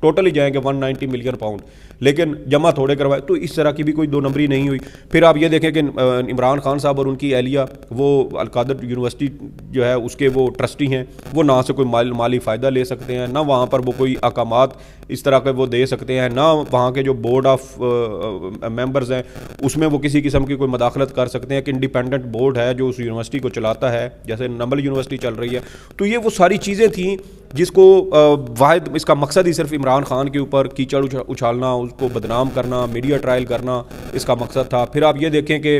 Total ہی جائیں گے 190 million pound, لیکن جمع تھوڑے کروائے. تو اس طرح کی بھی کوئی دو نمبری نہیں ہوئی. پھر آپ یہ دیکھیں کہ عمران خان صاحب اور ان کی اہلیہ وہ القادر یونیورسٹی جو ہے اس کے وہ ٹرسٹی ہیں، وہ نہ سے کوئی مالی فائدہ لے سکتے ہیں، نہ وہاں پر وہ کوئی احکامات اس طرح کے وہ دے سکتے ہیں، نہ وہاں کے جو بورڈ آف ممبرز ہیں اس میں وہ کسی قسم کی کوئی مداخلت کر سکتے ہیں. کہ انڈیپینڈنٹ بورڈ ہے جو اس یونیورسٹی کو چلاتا ہے، جیسے نمبل یونیورسٹی چل رہی ہے. تو یہ وہ ساری چیزیں تھیں جس کو واحد اس کا مقصد ہی صرف عمران خان کے اوپر کیچڑ اچھالنا، اس کو بدنام کرنا، میڈیا ٹرائل کرنا اس کا مقصد تھا. پھر آپ یہ دیکھیں کہ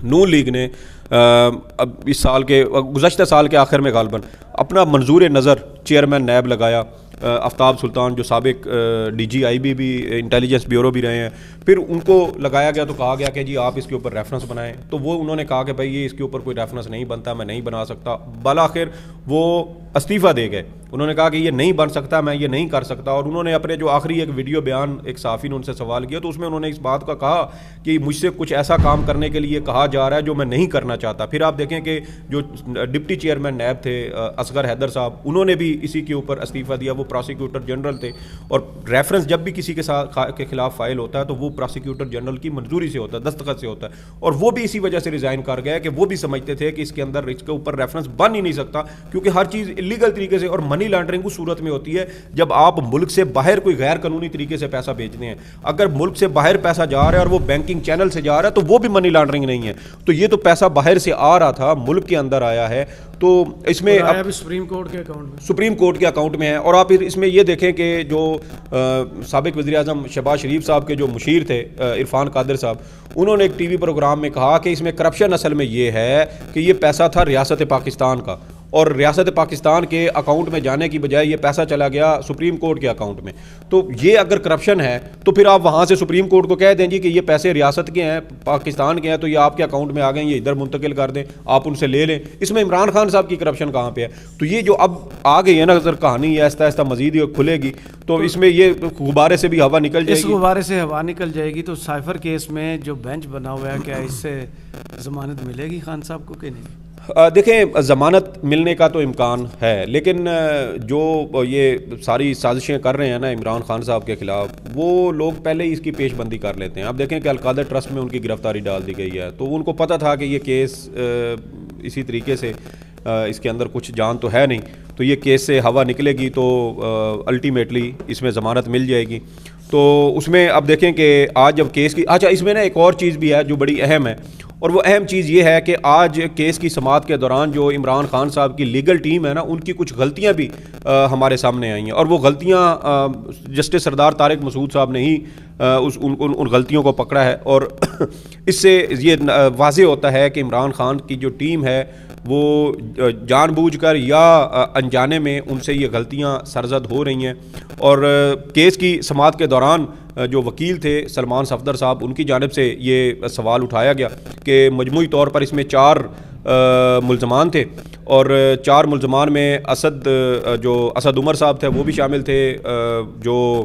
نون لیگ نے اب اس سال کے گزشتہ سال کے آخر میں غالباً اپنا منظور نظر چیئرمین نیب لگایا، آفتاب سلطان جو سابق D G I B intelligence bureau بھی رہے ہیں. پھر ان کو لگایا گیا تو کہا گیا کہ جی آپ اس کے اوپر ریفرنس بنائیں. تو وہ انہوں نے کہا کہ بھائی یہ اس کے اوپر کوئی ریفرنس نہیں بنتا، میں نہیں بنا سکتا. بالآخر وہ استعفیٰ دے گئے. انہوں نے کہا کہ یہ نہیں بن سکتا، میں یہ نہیں کر سکتا. اور انہوں نے اپنے جو آخری ایک ویڈیو بیان ایک صحافی نے ان سے سوال کیا تو اس میں انہوں نے اس بات کا کہا کہ مجھ سے کچھ ایسا کام کرنے کے لیے کہا جا رہا ہے جو میں نہیں کرنا چاہتا. پھر آپ دیکھیں کہ جو ڈپٹی چیئرمین نیب تھے اصغر حیدر صاحب، انہوں نے بھی اسی کے اوپر استعفیٰ دیا. وہ پراسیکیوٹر جنرل تھے اور ریفرنس جب بھی کسی کے خلاف فائل ہوتا ہے تو وہ پراسیکیوٹر جنرل کی منظوری سے ہوتا ہے، دستخط سے ہوتا ہے. اور وہ بھی اسی وجہ سے ریزائن کر گئے کہ وہ بھی سمجھتے تھے کہ اس کے اندر اس کے اوپر ریفرنس بن ہی نہیں سکتا، کیونکہ ہر چیز لیگل طریقے سے اور منی لانڈرنگ اس صورت میں ہوتی ہے جب آپ ملک سے باہر کوئی غیر قانونی طریقے سے پیسہ بھیجتے ہیں. اگر ملک سے باہر پیسہ جا رہا ہے اور وہ بینکنگ چینل سے جا رہا ہے تو وہ بھی منی لانڈرنگ نہیں ہے. تو یہ تو پیسہ باہر سے آ رہا تھا، ملک کے اندر آیا ہے. تو اس میں اب سپریم کورٹ کے اکاؤنٹ میں ہے. اور آپ اس میں یہ دیکھیں کہ جو سابق وزیر اعظم شہباز شریف صاحب کے جو مشیر تھے عرفان قادر صاحب، انہوں نے ایک ٹی وی پروگرام میں کہا کہ اس میں کرپشن اصل میں یہ ہے کہ یہ پیسہ تھا ریاست پاکستان کا، اور ریاست پاکستان کے اکاؤنٹ میں جانے کی بجائے یہ پیسہ چلا گیا سپریم کورٹ کے اکاؤنٹ میں. تو یہ اگر کرپشن ہے تو پھر آپ وہاں سے سپریم کورٹ کو کہہ دیں جی کہ یہ پیسے ریاست کے ہیں، پاکستان کے ہیں، تو یہ آپ کے اکاؤنٹ میں آ گئے، یہ ادھر منتقل کر دیں، آپ ان سے لے لیں. اس میں عمران خان صاحب کی کرپشن کہاں پہ ہے؟ تو یہ جو اب آ گئی ہے نا سر کہانی، یہ آہستہ آہستہ مزید یہ کھلے گی تو اس میں یہ غبارے سے بھی ہوا نکل جائے گی. اس غبارے سے ہوا نکل جائے گی. تو سائفر کیس میں جو بینچ بنا ہوا ہے، کیا اس سے ضمانت ملے گی خان صاحب کو کہ نہیں؟ دیکھیں ضمانت ملنے کا تو امکان ہے، لیکن جو یہ ساری سازشیں کر رہے ہیں نا عمران خان صاحب کے خلاف، وہ لوگ پہلے ہی اس کی پیش بندی کر لیتے ہیں. اب دیکھیں کہ القادر ٹرسٹ میں ان کی گرفتاری ڈال دی گئی ہے، تو ان کو پتہ تھا کہ یہ کیس اسی طریقے سے اس کے اندر کچھ جان تو ہے نہیں، تو یہ کیس سے ہوا نکلے گی تو الٹیمیٹلی اس میں ضمانت مل جائے گی. تو اس میں اب دیکھیں کہ آج جب کیس کی اس میں نا ایک اور چیز بھی ہے جو بڑی اہم ہے، اور وہ اہم چیز یہ ہے کہ آج کیس کی سماعت کے دوران جو عمران خان صاحب کی لیگل ٹیم ہے نا، ان کی کچھ غلطیاں بھی ہمارے سامنے آئی ہیں. اور وہ غلطیاں جسٹس سردار طارق مسعود صاحب نے ہی ان غلطیوں کو پکڑا ہے. اور اس سے یہ واضح ہوتا ہے کہ عمران خان کی جو ٹیم ہے وہ جان بوجھ کر یا انجانے میں ان سے یہ غلطیاں سرزد ہو رہی ہیں. اور کیس کی سماعت کے دوران جو وکیل تھے سلمان صفدر صاحب، ان کی جانب سے یہ سوال اٹھایا گیا کہ مجموعی طور پر اس میں 4 ملزمان تھے، اور 4 ملزمان میں اسد عمر صاحب تھے، وہ بھی شامل تھے، جو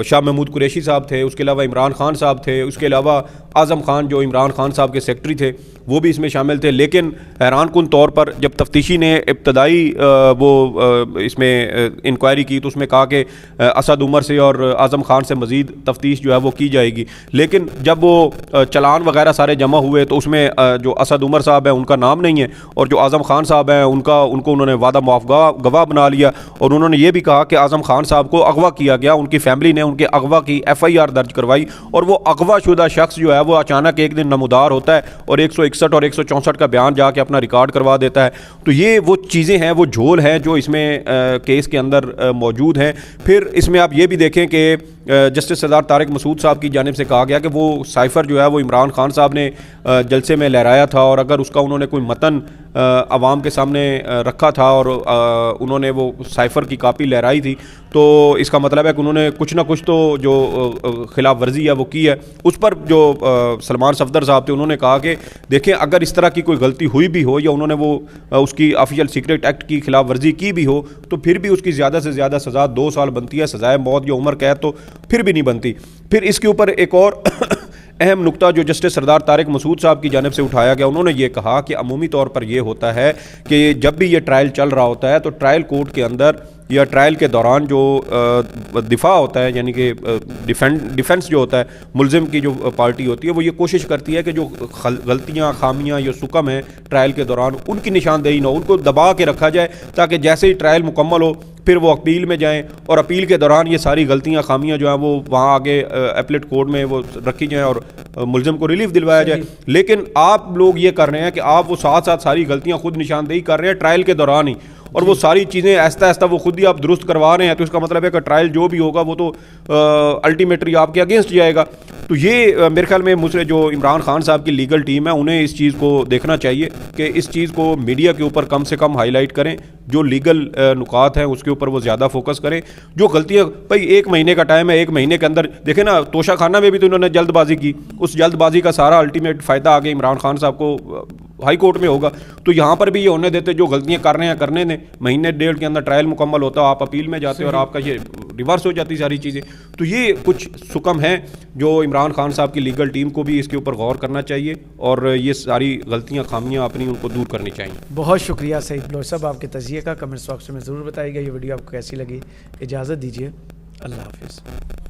شاہ محمود قریشی صاحب تھے، اس کے علاوہ عمران خان صاحب تھے، اس کے علاوہ اعظم خان جو عمران خان صاحب کے سیکرٹری تھے وہ بھی اس میں شامل تھے. لیکن حیران کن طور پر جب تفتیشی نے ابتدائی وہ اس میں انکوائری کی تو اس میں کہا کہ اسد عمر سے اور اعظم خان سے مزید تفتیش جو ہے وہ کی جائے گی. لیکن جب وہ چلان وغیرہ سارے جمع ہوئے تو اس میں جو اسد عمر صاحب ہیں ان کا نام نہیں ہے، اور جو اعظم خان صاحب ہیں ان کو انہوں نے وعدہ معاف گواہ بنا لیا. اور انہوں نے یہ بھی کہا کہ اعظم خان صاحب کو اغوا کیا گیا، ان کی فیملی نے ان کے اغوا کی FIR درج کروائی، اور وہ اغوا شدہ شخص جو ہے وہ اچانک ایک دن نمودار ہوتا ہے اور 161 اور 164 کا بیان جا کے اپنا ریکارڈ کروا دیتا ہے. تو یہ وہ چیزیں ہیں، وہ جھول ہیں جو اس میں کیس کے اندر موجود ہیں. پھر اس میں آپ یہ بھی دیکھیں کہ جسٹس سردار طارق مسعود صاحب کی جانب سے کہا گیا کہ وہ سائفر جو ہے وہ عمران خان صاحب نے جلسے میں لہرایا تھا، اور اگر اس کا انہوں نے کوئی متن عوام کے سامنے رکھا تھا اور انہوں نے وہ سائفر کی کاپی لہرائی تھی، تو اس کا مطلب ہے کہ انہوں نے کچھ نہ کچھ تو جو خلاف ورزی ہے وہ کی ہے. اس پر جو سلمان صفدر صاحب تھے انہوں نے کہا کہ دیکھیں اگر اس طرح کی کوئی غلطی ہوئی بھی ہو یا انہوں نے وہ اس کی آفیشیل سیکرٹ ایکٹ کی خلاف ورزی کی بھی ہو تو پھر بھی اس کی زیادہ سے زیادہ سزا 2 سال بنتی ہے، سزائے موت یا عمر قید تو پھر بھی نہیں بنتی. پھر اس کے اوپر ایک اور اہم نقطہ جو جسٹس سردار طارق مسعود صاحب کی جانب سے اٹھایا گیا، انہوں نے یہ کہا کہ عمومی طور پر یہ ہوتا ہے کہ جب بھی یہ ٹرائل چل رہا ہوتا ہے تو ٹرائل کورٹ کے اندر یا ٹرائل کے دوران جو دفاع ہوتا ہے، یعنی کہ ڈیفنس جو ہوتا ہے، ملزم کی جو پارٹی ہوتی ہے وہ یہ کوشش کرتی ہے کہ جو غلطیاں، خامیاں یا سکم ہیں ٹرائل کے دوران ان کی نشاندہی نہ ہو، ان کو دبا کے رکھا جائے تاکہ جیسے ہی ٹرائل مکمل ہو پھر وہ اپیل میں جائیں اور اپیل کے دوران یہ ساری غلطیاں، خامیاں جو ہیں وہ وہاں آگے اپیلیٹ کورٹ میں وہ رکھی جائیں اور ملزم کو ریلیف دلوایا جائے۔ لیکن آپ لوگ یہ کر رہے ہیں کہ آپ وہ ساتھ ساتھ ساری غلطیاں خود نشاندہی کر رہے ہیں ٹرائل کے دوران ہی، اور وہ ساری چیزیں آہستہ آہستہ وہ خود ہی آپ درست کروا رہے ہیں، تو اس کا مطلب ہے کہ ٹرائل جو بھی ہوگا وہ تو الٹیمیٹلی آپ کے اگینسٹ جائے گا۔ تو یہ میرے خیال میں جو عمران خان صاحب کی لیگل ٹیم ہے انہیں اس چیز کو دیکھنا چاہیے کہ اس چیز کو میڈیا کے اوپر کم سے کم ہائی لائٹ کریں، جو لیگل نکات ہیں اس کے اوپر وہ زیادہ فوکس کریں۔ جو غلطیاں، بھائی 1 مہینے کا ٹائم ہے، 1 مہینے کے اندر دیکھیں نا، توشہ خانہ میں بھی تو انہوں نے جلد بازی کی، اس جلد بازی کا سارا الٹیمیٹ فائدہ آگے عمران خان صاحب کو ہائی کورٹ میں ہوگا۔ تو یہاں پر بھی یہ ہونے دیتے، جو غلطیاں کر رہے ہیں کرنے دیں، مہینے ڈیڑھ کے اندر ٹرائل مکمل ہوتا، آپ اپیل میں جاتے اور آپ کا یہ ریورس ہو جاتی ساری چیزیں۔ تو یہ کچھ سکم ہیں جو عمران خان صاحب کی لیگل ٹیم کو بھی اس کے اوپر غور کرنا چاہیے اور یہ ساری غلطیاں، خامیاں اپنی ان کو دور کرنی چاہیے۔ بہت شکریہ سعید بلوچ صاحب، آپ کے تجزیے کا کمنٹس باکس میں ضرور بتائیے گا۔ یہ ویڈیو آپ کو کیسی لگی، اجازت دیجیے، اللہ حافظ۔